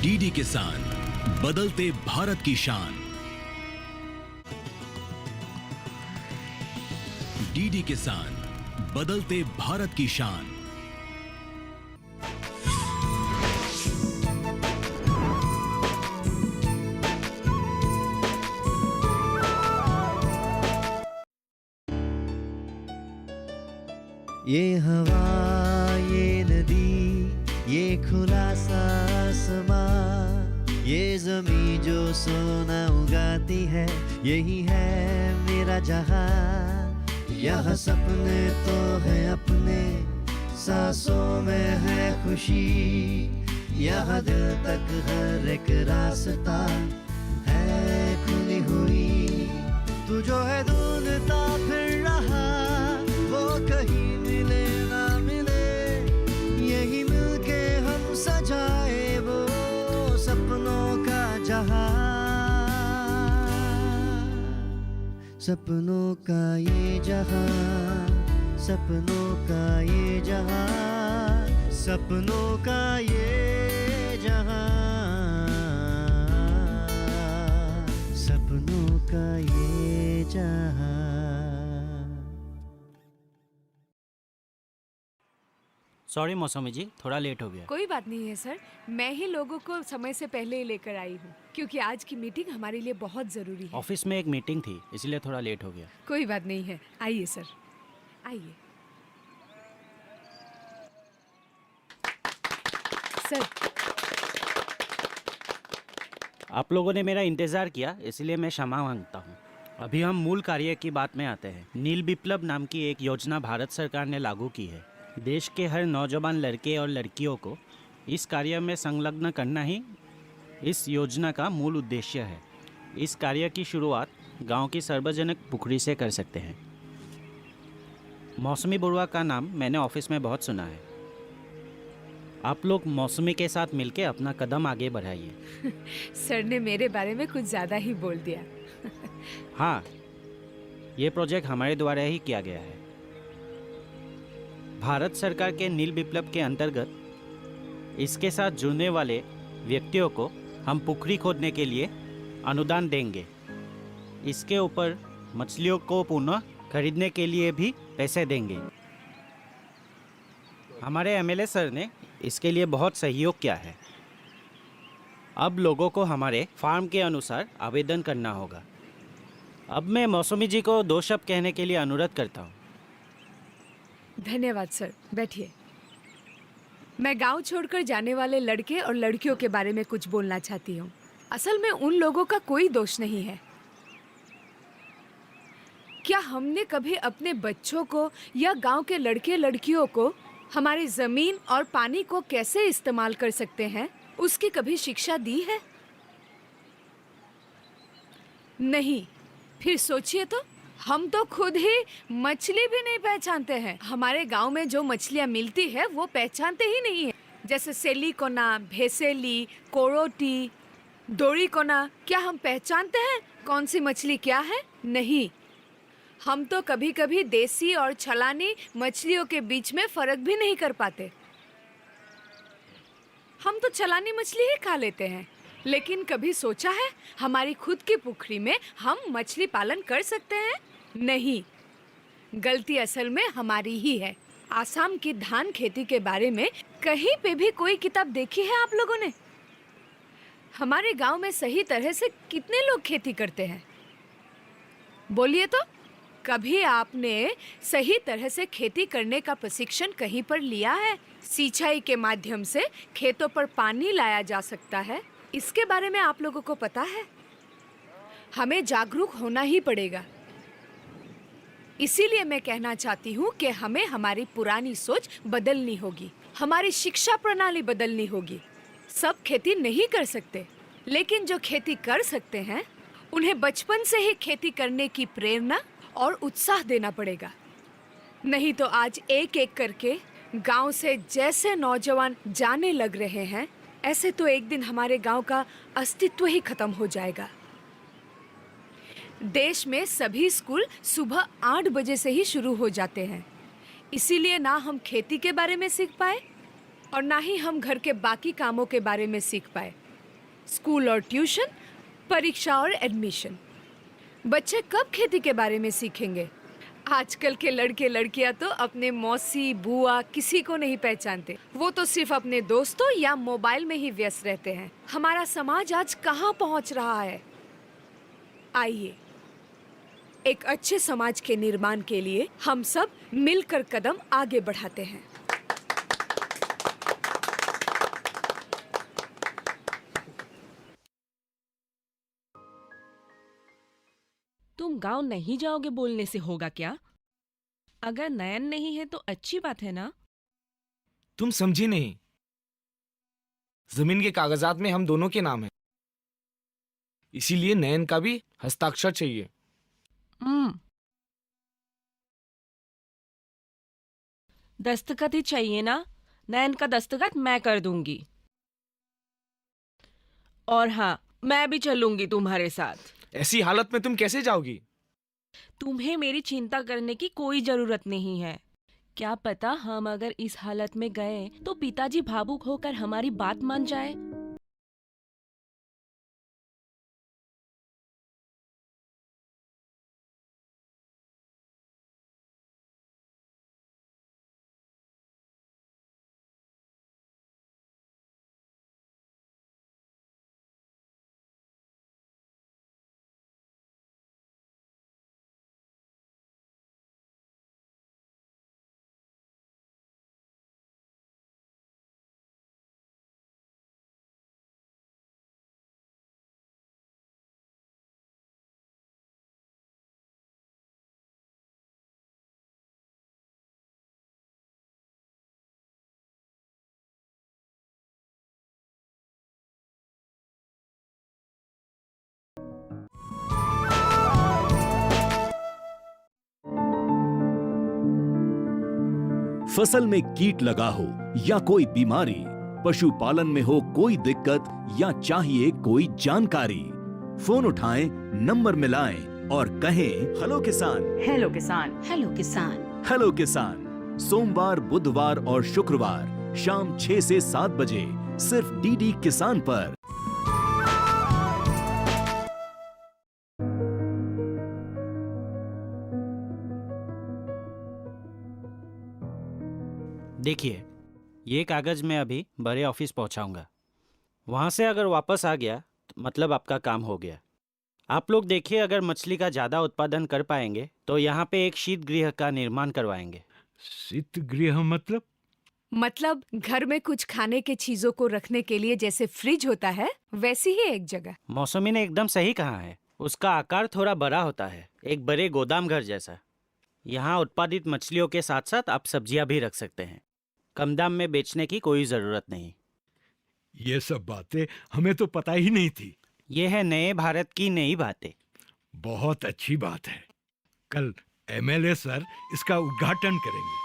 DD किसान, बदलते भारत की शान। डीडी किसान, बदलते भारत की शान। ये हवा, ये नदी, ये खुला सा आसमां, ये जमी जो सोना उगाती है, यही है मेरा जहां। यहाँ सपने तो है अपने, सांसों में है खुशी, यहाँ दिल तक हर एक रास्ता है खुली हुई। तू जो है ढूंढता फिर रहा, वो कहीं मिले ना मिले, यही मिलके हम सजाए वो सपनों का जहां। सपनों का ये जहां, सपनों का ये जहां, सपनों का ये जहां, सपनों का ये जहां। सॉरी मौसमी जी, थोड़ा लेट हो गया। कोई बात नहीं है सर, मैं ही लोगों को समय से पहले ही लेकर आई हूँ, क्योंकि आज की मीटिंग हमारे लिए बहुत जरूरी है। ऑफिस में एक मीटिंग थी, इसलिए थोड़ा लेट हो गया। कोई बात नहीं है, आइए सर, आइए। सर, आप लोगों ने मेरा इंतज़ार किया, इसलिए मैं क्षमा मांगता हूँ। अभी हम मूल कार्य की बात में आते हैं। नील विप्लव नाम की एक योजना भारत सरकार ने लागू की है। देश के हर नौजवान लड़के और लड़कियों को इस कार्य में संलग्न करना ही इस योजना का मूल उद्देश्य है। इस कार्य की शुरुआत गांव की सार्वजनिक पुखरी से कर सकते हैं। मौसमी बुढ़वा का नाम मैंने ऑफिस में बहुत सुना है। आप लोग मौसमी के साथ मिलकर अपना कदम आगे बढ़ाइए। सर ने मेरे बारे में कुछ ज़्यादा ही बोल दिया। हाँ, ये प्रोजेक्ट हमारे द्वारा ही किया गया है। भारत सरकार के नील विप्लव के अंतर्गत इसके साथ जुड़ने वाले व्यक्तियों को हम पुखरी खोदने के लिए अनुदान देंगे। इसके ऊपर मछलियों को पुनः खरीदने के लिए भी पैसे देंगे। हमारे एमएलए सर ने इसके लिए बहुत सहयोग किया है। अब लोगों को हमारे फार्म के अनुसार आवेदन करना होगा। अब मैं मौसमी जी को 2 शब्द कहने के लिए अनुरोध करता हूँ। धन्यवाद सर, बैठिए। मैं गांव छोड़कर जाने वाले लड़के और लड़कियों के बारे में कुछ बोलना चाहती हूँ। असल में उन लोगों का कोई दोष नहीं है। क्या हमने कभी अपने बच्चों को या गांव के लड़के लड़कियों को हमारी जमीन और पानी को कैसे इस्तेमाल कर सकते हैं उसकी कभी शिक्षा दी है? नहीं। फिर सोचिए तो, हम तो खुद ही मछली भी नहीं पहचानते हैं। हमारे गांव में जो मछलियां मिलती है वो पहचानते ही नहीं है, जैसे सेलीकोना, भेसेली, कोरोटी, डोरीकोना। क्या हम पहचानते हैं कौन सी मछली क्या है? नहीं। हम तो कभी कभी देसी और छलानी मछलियों के बीच में फर्क भी नहीं कर पाते। हम तो छलानी मछली ही खा लेते हैं, लेकिन कभी सोचा है हमारी खुद की पुखरी में हम मछली पालन कर सकते हैं? नहीं। गलती असल में हमारी ही है। आसाम की धान खेती के बारे में कहीं पे भी कोई किताब देखी है आप लोगों ने? हमारे गांव में सही तरह से कितने लोग खेती करते हैं? बोलिए तो, कभी आपने सही तरह से खेती करने का प्रशिक्षण कहीं पर लिया है? सिंचाई के माध्यम से खेतों पर पानी लाया जा सकता है, इसके बारे में आप लोगों को पता है? हमें जागरूक होना ही पड़ेगा। इसीलिए मैं कहना चाहती हूँ कि हमें हमारी पुरानी सोच बदलनी होगी, हमारी शिक्षा प्रणाली बदलनी होगी। सब खेती नहीं कर सकते, लेकिन जो खेती कर सकते हैं उन्हें बचपन से ही खेती करने की प्रेरणा और उत्साह देना पड़ेगा। नहीं तो आज एक एक करके गांव से जैसे नौजवान जाने लग रहे हैं, ऐसे तो एक दिन हमारे गांव का अस्तित्व ही खत्म हो जाएगा। देश में सभी स्कूल सुबह 8 बजे से ही शुरू हो जाते हैं, इसीलिए ना हम खेती के बारे में सीख पाए और ना ही हम घर के बाकी कामों के बारे में सीख पाए। स्कूल और ट्यूशन, परीक्षा और एडमिशन। बच्चे कब खेती के बारे में सीखेंगे? आजकल के लड़के लड़कियां तो अपने मौसी बुआ किसी को नहीं पहचानते। वो तो सिर्फ अपने दोस्तों या मोबाइल में ही व्यस्त रहते हैं। हमारा समाज आज कहाँ पहुँच रहा है? आइए, एक अच्छे समाज के निर्माण के लिए हम सब मिलकर कदम आगे बढ़ाते हैं। तुम गांव नहीं जाओगे बोलने से होगा क्या? अगर नयन नहीं है तो अच्छी बात है ना? तुम समझी नहीं। जमीन के कागजात में हम दोनों के नाम है, इसीलिए नयन का भी हस्ताक्षर चाहिए। दस्तखत ही चाहिए ना? नयन का दस्तखत मैं कर दूंगी। और हाँ, मैं भी चलूंगी तुम्हारे साथ। ऐसी हालत में तुम कैसे जाओगी? तुम्हें मेरी चिंता करने की कोई जरूरत नहीं है। क्या पता हम अगर इस हालत में गए तो पिताजी भावुक होकर हमारी बात मान जाए। फसल में कीट लगा हो या कोई बीमारी, पशुपालन में हो कोई दिक्कत या चाहिए कोई जानकारी, फोन उठाएं, नंबर मिलाएं और कहें हेलो किसान। हेलो किसान। हेलो किसान। हेलो किसान सोमवार, बुधवार और शुक्रवार शाम 6 से 7 बजे सिर्फ डीडी किसान पर। देखिए, ये कागज मैं अभी बड़े ऑफिस पहुंचाऊंगा। वहां से अगर वापस आ गया तो मतलब आपका काम हो गया। आप लोग देखिए, अगर मछली का ज़्यादा उत्पादन कर पाएंगे तो यहाँ पे एक शीत गृह का निर्माण करवाएंगे। शीत गृह मतलब घर में कुछ खाने के चीजों को रखने के लिए जैसे फ्रिज होता है, वैसी ही एक जगह। मौसमी ने एकदम सही कहा है। उसका आकार थोड़ा बड़ा होता है, एक बड़े गोदाम घर जैसा। यहाँ उत्पादित मछलियों के साथ साथ आप सब्जियां भी रख सकते हैं। कम दाम में बेचने की कोई जरूरत नहीं। ये सब बातें हमें तो पता ही नहीं थी। ये है नए भारत की नई बातें। बहुत अच्छी बात है। कल एमएलए सर इसका उद्घाटन करेंगे।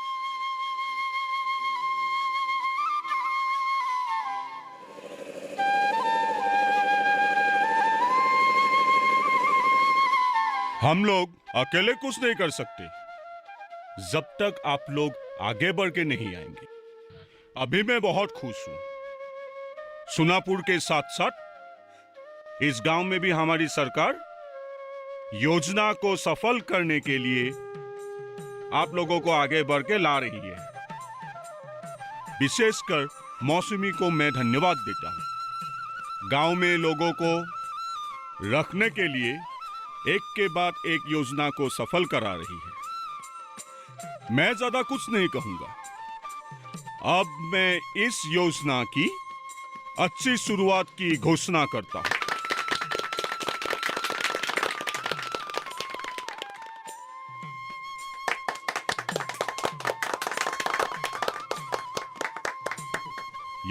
हम लोग अकेले कुछ नहीं कर सकते जब तक आप लोग आगे बढ़ के नहीं आएंगे। अभी मैं बहुत खुश हूं। सुनापुर के साथ साथ इस गांव में भी हमारी सरकार योजना को सफल करने के लिए आप लोगों को आगे बढ़ के ला रही है। विशेषकर मौसमी को मैं धन्यवाद देता हूं। गांव में लोगों को रखने के लिए एक के बाद एक योजना को सफल करा रही है। मैं ज्यादा कुछ नहीं कहूंगा। अब मैं इस योजना की अच्छी शुरुआत की घोषणा करता हूं।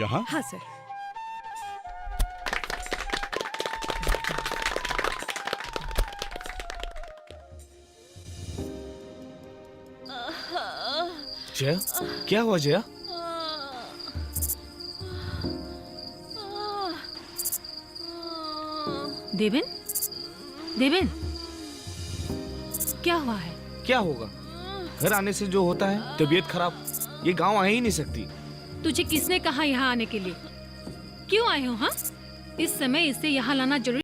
यहाँ? हाँ सर। जया, क्या हुआ जया? देवेन, देवेन, क्या हुआ है? क्या होगा? घर आने से जो होता है, तबीयत खराब। ये गांव आ ही नहीं सकती। तुझे किसने कहा यहाँ आने के लिए? क्यों आए हो? हाँ, इस समय इसे यहाँ लाना जरूरी।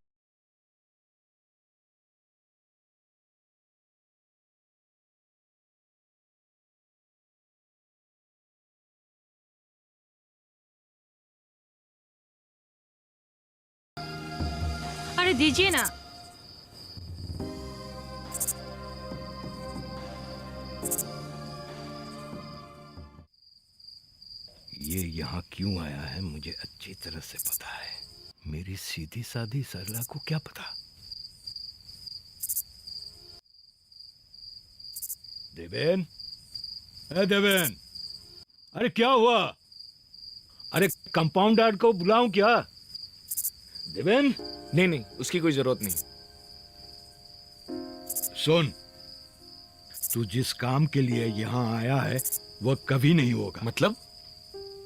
अरे दीजिए ना। ये यहाँ क्यों आया है मुझे अच्छी तरह से पता है। मेरी सीधी सादी सरला को क्या पता। देवेन, देवेन, अरे क्या हुआ? अरे कंपाउंडर को बुलाऊं क्या? देवेन, नहीं, उसकी कोई जरूरत नहीं। सुन, तू जिस काम के लिए यहाँ आया है वो कभी नहीं होगा। मतलब?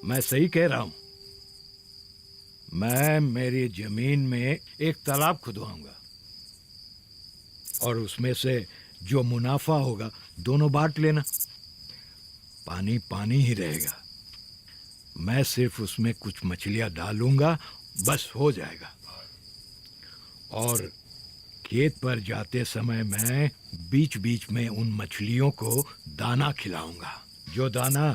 मैं सही कह रहा हूं। मैं मेरी जमीन में एक तालाब खुदवाऊंगा और उसमें से जो मुनाफा होगा दोनों बांट लेना। पानी पानी ही रहेगा। मैं सिर्फ उसमें कुछ मछलियां डालूंगा, बस हो जाएगा। और खेत पर जाते समय मैं बीच बीच में उन मछलियों को दाना खिलाऊंगा, जो दाना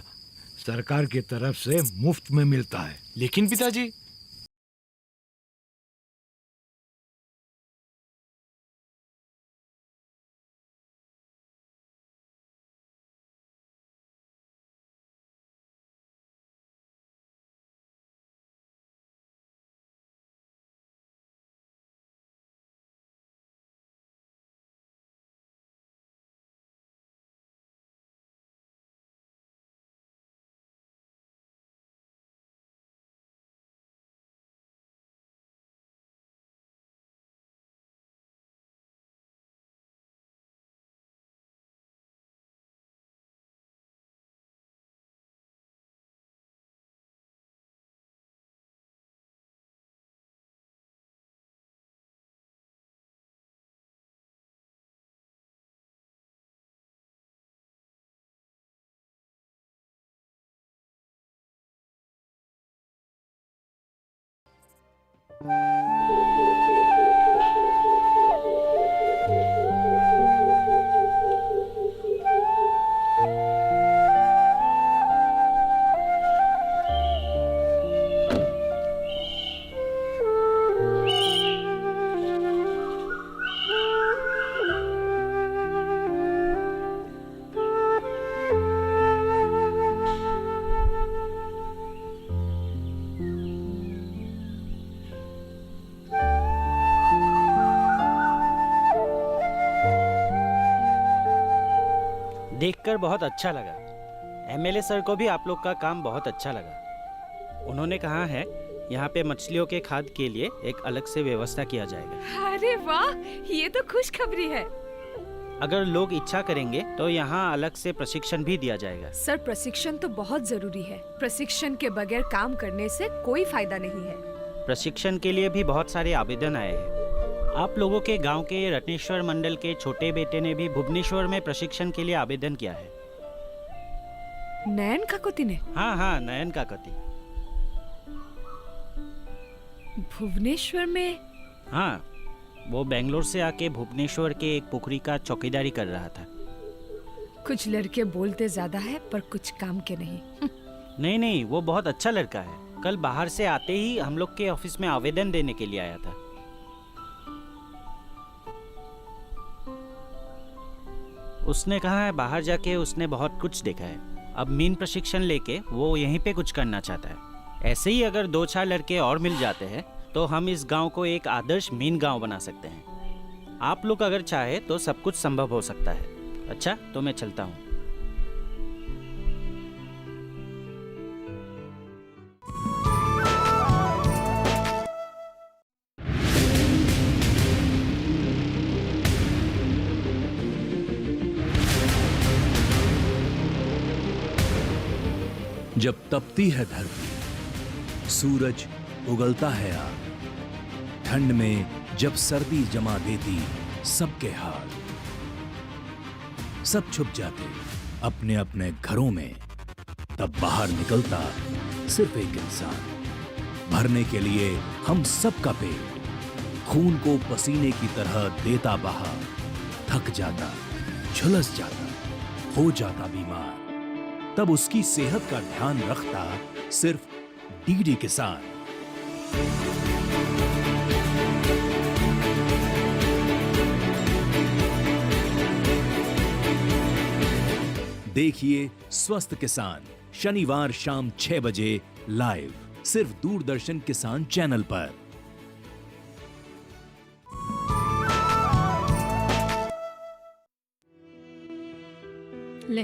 सरकार की तरफ से मुफ्त में मिलता है। लेकिन पिताजी, देखकर बहुत अच्छा लगा। एमएलए सर को भी आप लोग का काम बहुत अच्छा लगा। उन्होंने कहा है यहाँ पे मछलियों के खाद के लिए एक अलग से व्यवस्था किया जाएगा। अरे वाह, ये तो खुशखबरी है। अगर लोग इच्छा करेंगे तो यहाँ अलग से प्रशिक्षण भी दिया जाएगा। सर, प्रशिक्षण तो बहुत जरूरी है। प्रशिक्षण के बगैर काम करने से कोई फायदा नहीं है। प्रशिक्षण के लिए भी बहुत सारे आवेदन आए हैं। आप लोगों के गांव के रत्नेश्वर मंडल के छोटे बेटे ने भी भुवनेश्वर में प्रशिक्षण के लिए आवेदन किया है। नयन काकोती ने? हाँ, नयन काकोती। भुवनेश्वर में? हाँ, वो बेंगलोर से आके भुवनेश्वर के एक पुखरी का चौकीदारी कर रहा था। कुछ लड़के बोलते ज्यादा है पर कुछ काम के नहीं। नहीं, वो बहुत अच्छा लड़का है। कल बाहर से आते ही हम लोग के ऑफिस में आवेदन देने के लिए आया था। उसने कहा है बाहर जाके उसने बहुत कुछ देखा है। अब मीन प्रशिक्षण लेके वो यहीं पे कुछ करना चाहता है। ऐसे ही अगर 2-4 लड़के और मिल जाते हैं तो हम इस गांव को एक आदर्श मीन गांव बना सकते हैं। आप लोग अगर चाहे तो सब कुछ संभव हो सकता है। अच्छा, तो मैं चलता हूँ। जब तपती है धरती, सूरज उगलता है आग, ठंड में जब सर्दी जमा देती सबके हाल, सब छुप जाते अपने अपने घरों में, तब बाहर निकलता सिर्फ एक इंसान, भरने के लिए हम सबका पेट खून को पसीने की तरह देता बहा, थक जाता, झुलस जाता, हो जाता बीमार, तब उसकी सेहत का ध्यान रखता सिर्फ डीडी किसान। देखिए स्वस्थ किसान शनिवार शाम 6 बजे लाइव सिर्फ दूरदर्शन किसान चैनल पर। ले,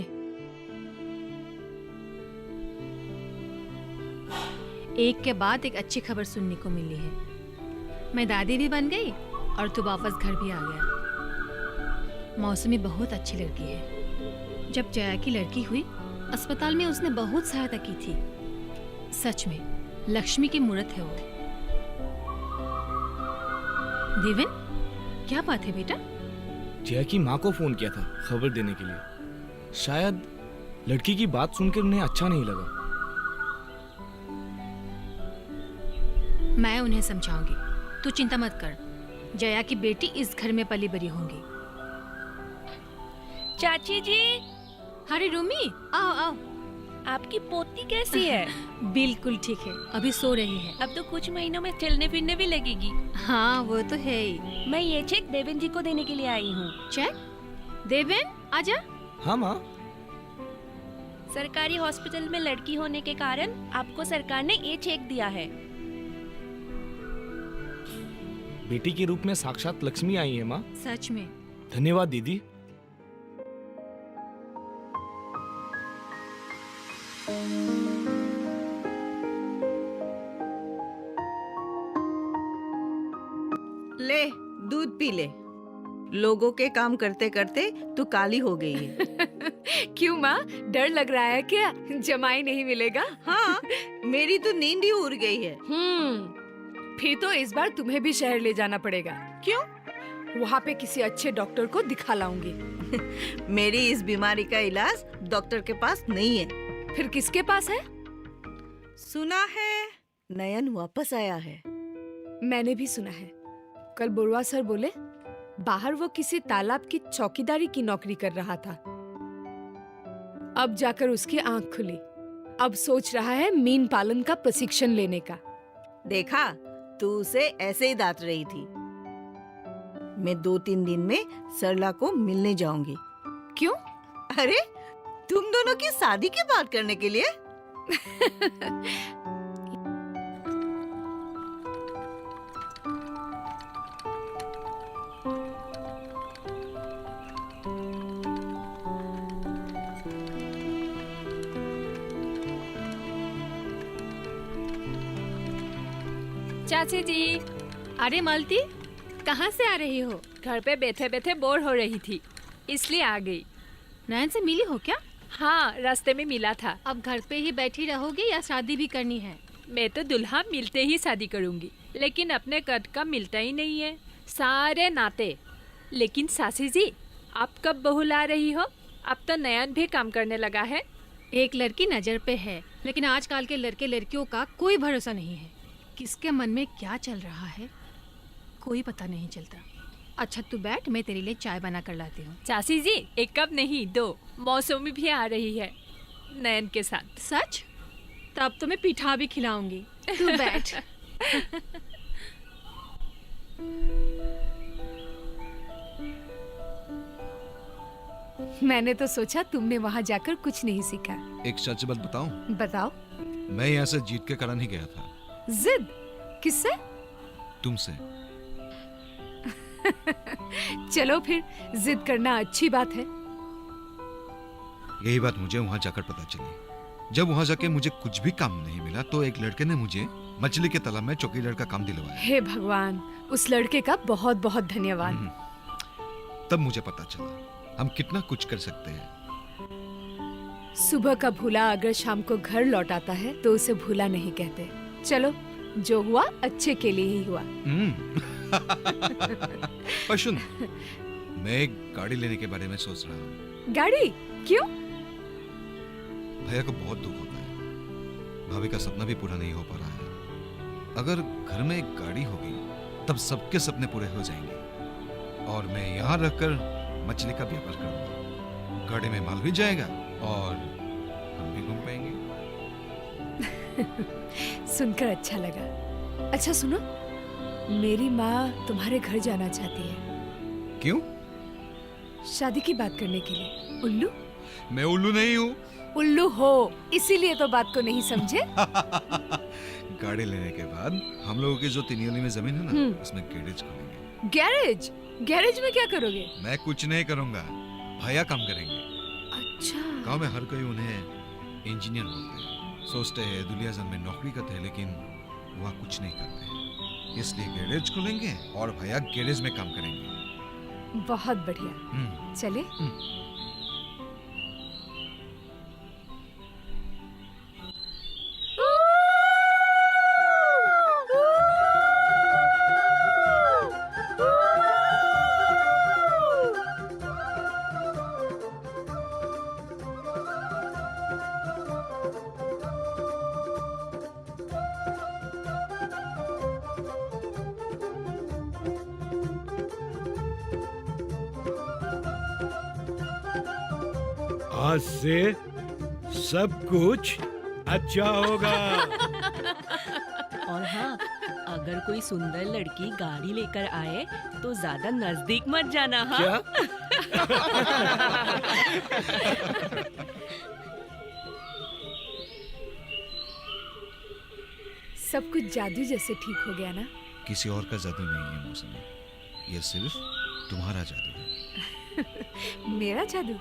एक के बाद एक अच्छी खबर सुनने को मिली है। मैं दादी भी बन गई और तू वापस घर भी आ गया। मौसमी बहुत अच्छी लड़की है। जब जया की लड़की हुई, अस्पताल में उसने बहुत सहायता की थी। सच में लक्ष्मी की मूर्त है वो। देवेन, क्या बात है बेटा? जया की माँ को फोन किया था खबर देने के लिए। शायद लड़की की बात सुनकर उन्हें अच्छा नहीं लगा। मैं उन्हें समझाऊंगी, तू चिंता मत कर। जया की बेटी इस घर में पली बड़ी होंगी। चाची जी, अरे रूमी, आओ आओ। आपकी पोती कैसी है? बिल्कुल ठीक है, अभी सो रही है। अब तो कुछ महीनों में चलने फिरने भी लगेगी। हाँ वो तो है ही। मैं ये चेक देवेन जी को देने के लिए आई हूँ। चेक? देवेन आजा। हाँ माँ। सरकारी हॉस्पिटल में लड़की होने के कारण आपको सरकार ने ये चेक दिया है। बेटी के रूप में साक्षात लक्ष्मी आई है माँ। सच में? धन्यवाद दीदी। ले दूध पी ले। लोगों के काम करते करते तू काली हो गई है। क्यों माँ, डर लग रहा है क्या? जमाई नहीं मिलेगा? हाँ, मेरी तो नींद ही उड़ गई है। फिर तो इस बार तुम्हें भी शहर ले जाना पड़ेगा। क्यों? वहाँ पे किसी अच्छे डॉक्टर को दिखा लाऊंगी। मेरी इस बीमारी का इलाज डॉक्टर के पास नहीं है। फिर किसके पास है? सुना है नयन वापस आया है। मैंने भी सुना है। कल बुरवा सर बोले बाहर वो किसी तालाब की चौकीदारी की नौकरी कर रहा था। अब जाकर उसकी आंख खुली। अब सोच रहा है मीन पालन का प्रशिक्षण लेने का। देखा, तू उसे ऐसे ही दात रही थी। मैं 2-3 दिन में सरला को मिलने जाऊंगी। क्यों? अरे, तुम दोनों की शादी की बात करने के लिए। चाची जी। अरे मालती, कहाँ से आ रही हो? घर पे बैठे बैठे बोर हो रही थी, इसलिए आ गई। नयन से मिली हो क्या? हाँ, रास्ते में मिला था। अब घर पे ही बैठी रहोगी या शादी भी करनी है? मैं तो दुल्हा मिलते ही शादी करूंगी, लेकिन अपने कद का मिलता ही नहीं है, सारे नाते। लेकिन सासी जी, आप कब बहू ला रही हो? अब तो नयन भी काम करने लगा है। एक लड़की नजर पे है, लेकिन आजकल के लड़के लड़कियों का कोई भरोसा नहीं है। किसके मन में क्या चल रहा है कोई पता नहीं चलता। अच्छा तू बैठ, मैं तेरे लिए चाय बना कर लाती हूँ। चाची जी, 1 कप नहीं 2। मौसमी भी आ रही है नयन के साथ। सच? तब तो मैं पिठा भी खिलाऊंगी। तू बैठ। मैंने तो सोचा तुमने वहाँ जाकर कुछ नहीं सीखा। एक सच बात बताऊं? बताओ। मैं यहाँ से जीत के कारण ही गया था। जिद? किससे? तुमसे। चलो फिर, जिद करना अच्छी बात है। यही बात मुझे वहाँ जाकर पता चली। जब वहाँ जाके मुझे कुछ भी काम नहीं मिला तो एक लड़के ने मुझे मछली के तालाब में चौकीदार का काम दिलवाया। हे भगवान, उस लड़के का बहुत बहुत धन्यवाद। तब मुझे पता चला हम कितना कुछ कर सकते हैं। सुबह का भूला अगर शाम को घर लौट आता है तो उसे भूला नहीं कहते। चलो, जो हुआ अच्छे के लिए ही हुआ। पर सुन, मैं एक गाड़ी लेने के बारे में सोच रहा हूँ। गाड़ी? क्यों? भैया को बहुत दुख होता है। भाभी का सपना भी पूरा नहीं हो पा रहा है। अगर घर में एक गाड़ी होगी तब सबके सपने पूरे हो जाएंगे और मैं यहाँ रहकर मछली का व्यापार करूंगा। गाड़ी में माल भी जाएगा और हम भी घूम पाएंगे। सुनकर अच्छा लगा। अच्छा सुनो, मेरी माँ तुम्हारे घर जाना चाहती है। क्यों? शादी की बात करने के लिए। उल्लू? मैं उल्लू नहीं हूँ। उल्लू हो, इसीलिए तो बात को नहीं समझे। गाड़ी लेने के बाद हम लोगों की जो तिनियोली में जमीन है ना, उसमें गैरेज खोलेंगे। गैरेज? गैरेज में क्या करोगे? मैं कुछ नहीं करूंगा, भैया काम करेंगे। अच्छा। गांव में हर कोई उन्हें इंजीनियर बोलते हैं। सोचते हैं दुनियाजन में नौकरी करते हैं, लेकिन वह कुछ नहीं करते हैं। इसलिए गैरेज खोलेंगे और भैया गैरेज में काम करेंगे। बहुत बढ़िया। चले? आज से सब कुछ अच्छा होगा। और हाँ, अगर कोई सुंदर लड़की गाड़ी लेकर आए तो ज्यादा नजदीक मत जाना। हाँ? क्या? सब कुछ जादू जैसे ठीक हो गया ना? किसी और का जादू नहीं है मौसमी, यह सिर्फ तुम्हारा जादू है। मेरा जादू?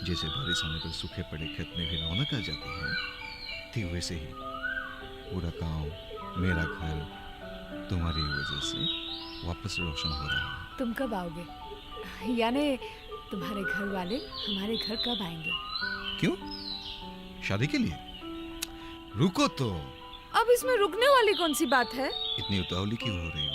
जैसे बारिश आने पर सूखे पड़े खेत में भी रौनक आ जाती है, ठीक वैसे ही पूरा गांव, मेरा घर तुम्हारी वजह से वापस रोशन हो रहा है। तुम कब आओगे? यानी तुम्हारे घर वाले हमारे घर कब आएंगे? क्यों? शादी के लिए? रुको तो। अब इसमें रुकने वाली कौन सी बात है? इतनी उतावली क्यों हो रही हो?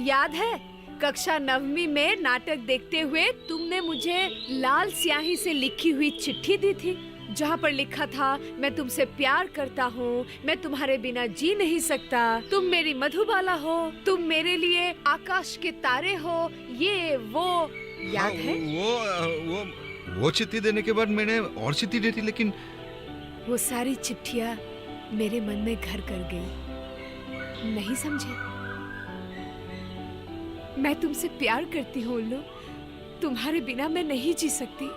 याद है कक्षा 9वीं में नाटक देखते हुए तुमने मुझे लाल स्याही से लिखी हुई चिट्ठी दी थी, जहाँ पर लिखा था, मैं तुमसे प्यार करता हूँ, मैं तुम्हारे बिना जी नहीं सकता, तुम मेरी मधुबाला हो, तुम मेरे लिए आकाश के तारे हो, ये वो याद है? वो चिट्ठी देने के बाद मैंने और चिट्ठी दी थी, लेकिन वो सारी चिट्ठियाँ मेरे मन में घर कर गई। नहीं समझे? मैं तुमसे प्यार करती हूँ उल्लू, तुम्हारे बिना मैं नहीं जी सकती।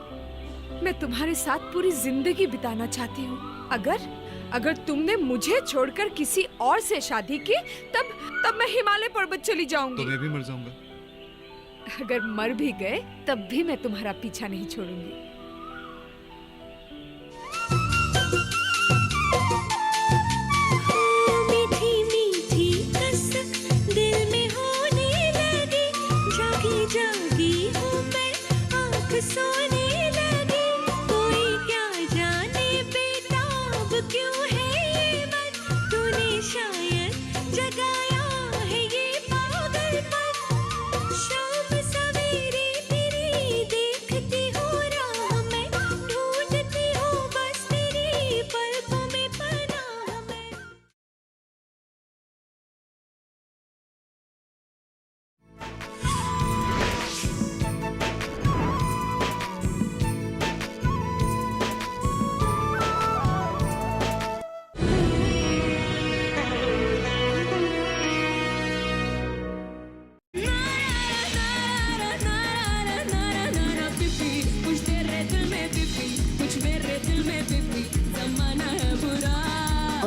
मैं तुम्हारे साथ पूरी जिंदगी बिताना चाहती हूँ। अगर तुमने मुझे छोड़कर किसी और से शादी की, तब मैं हिमालय पर्वत चली जाऊंगी। तो मैं भी मर जाऊंगा। अगर मर भी गए तब भी मैं तुम्हारा पीछा नहीं छोड़ूंगी।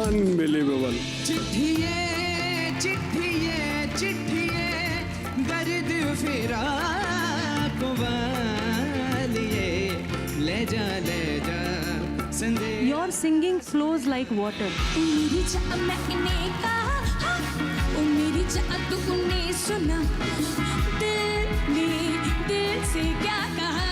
अनबिलीवेबल। चिट्ठिए दर्द फिराक वालिए, ले जा संदेश। Your singing flows like water. मेरी चाह मैंने कहा, मेरी चाह तूने सुना, दिल से क्या कहा।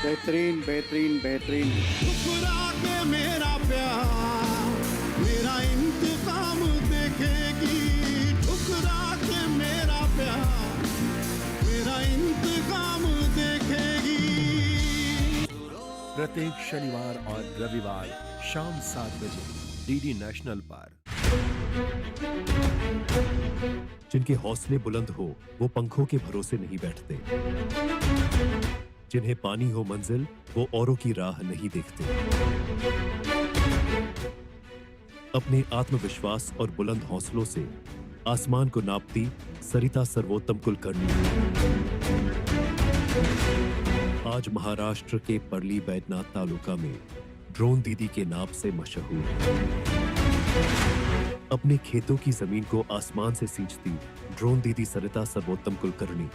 बेहतरीन बेहतरीन बेहतरीन। ठुकरा के मेरा प्यार मेरा इंतकाम देखेगी, ठुकरा के मेरा प्यार मेरा इंतकाम देखेगी। प्रत्येक शनिवार और रविवार शाम 7 बजे डीडी नेशनल पर। जिनके हौसले बुलंद हो वो पंखों के भरोसे नहीं बैठते, जिन्हें पानी हो मंजिल वो औरों की राह नहीं देखते। अपने आत्मविश्वास और बुलंद हौसलों से आसमान को नापती सरिता सर्वोत्तम कुलकर्णी आज महाराष्ट्र के परली बैजनाथ तालुका में ड्रोन दीदी के नाम से मशहूर है। अपने खेतों की जमीन को आसमान से सींचती ड्रोन दीदी सरिता सर्वोत्तम कुलकर्णी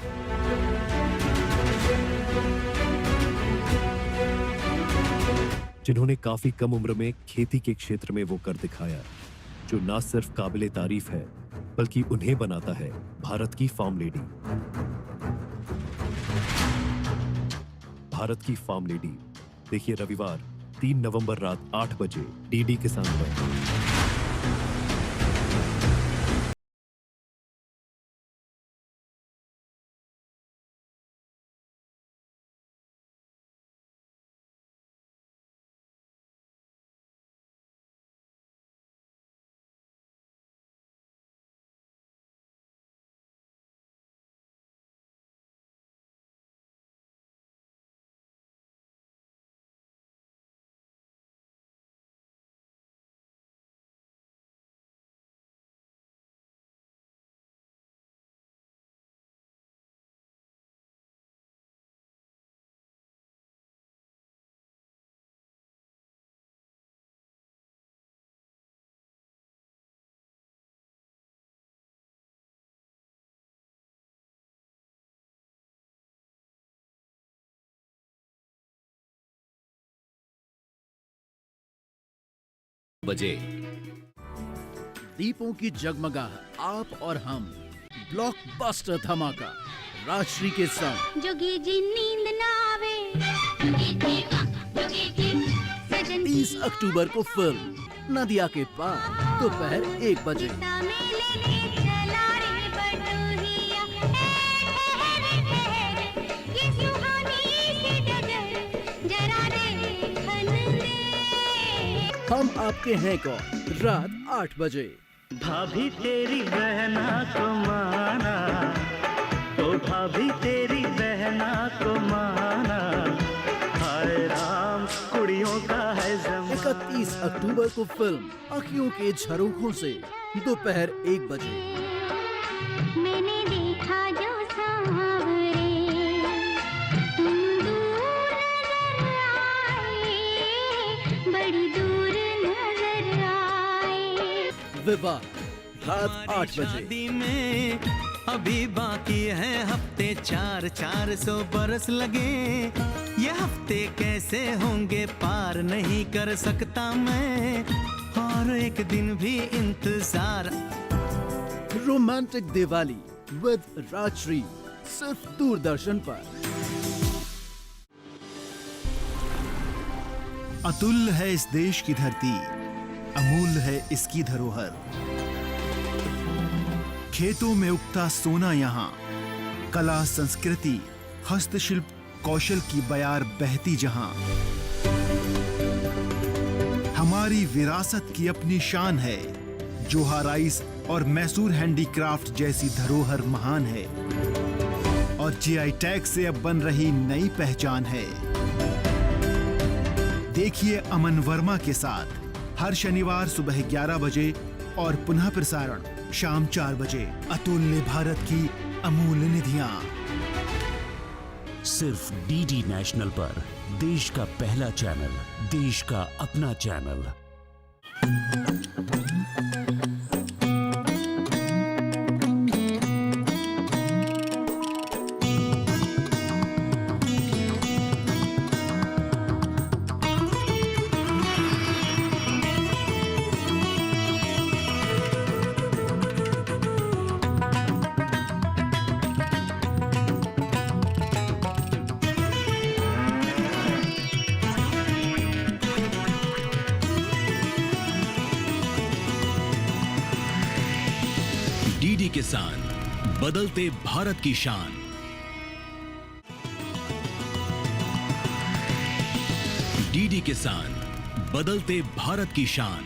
जिन्होंने काफी कम उम्र में खेती के क्षेत्र में वो कर दिखाया जो ना सिर्फ काबिले तारीफ है बल्कि उन्हें बनाता है भारत की फार्म लेडी। भारत की फार्म लेडी देखिए रविवार 3 नवंबर रात 8 बजे डीडी किसान पर। बजे दीपों की जगमगाहट आप और हम ब्लॉकबस्टर धमाका राजश्री के संग। जोगी जी नींद ना आवे 30 अक्टूबर को फिल्म नदिया के पार दोपहर 1 बजे। हम आपके हैं कौन रात 8 बजे। भाभी तेरी बहना को माना तो भाभी तेरी बहना को माना हाय राम कुड़ियों का है ज़माना। 31 अक्टूबर को फिल्म आँखियों के झरोखों से दोपहर 1 बजे। मैंने देखा जो सांवरे तुम दूर नजर आए बड़ी दूर नजर आए। विवाह रात 8 बजे। शादी में अभी बाकी है हफ्ते 400 बरस लगे ये हफ्ते कैसे होंगे पार नहीं कर सकता मैं और एक दिन भी इंतजार। रोमांटिक दिवाली विद राजश्री सिर्फ दूरदर्शन पर। अतुल्य है इस देश की धरती, अमूल्य है इसकी धरोहर। खेतों में उगता सोना यहाँ, कला संस्कृति हस्तशिल्प कौशल की बयार बहती जहाँ। हमारी विरासत की अपनी शान है, जोहा राइस और मैसूर हैंडीक्राफ्ट जैसी धरोहर महान है और जीआई टैग से अब बन रही नई पहचान है। देखिए अमन वर्मा के साथ हर शनिवार सुबह 11 बजे और पुनः प्रसारण शाम 4 बजे अतुल्य भारत की अमूल्य निधियां। सिर्फ डीडी नेशनल पर देश का पहला चैनल, देश का अपना चैनल। डीडी किसान, बदलते भारत की शान। डीडी किसान, बदलते भारत की शान।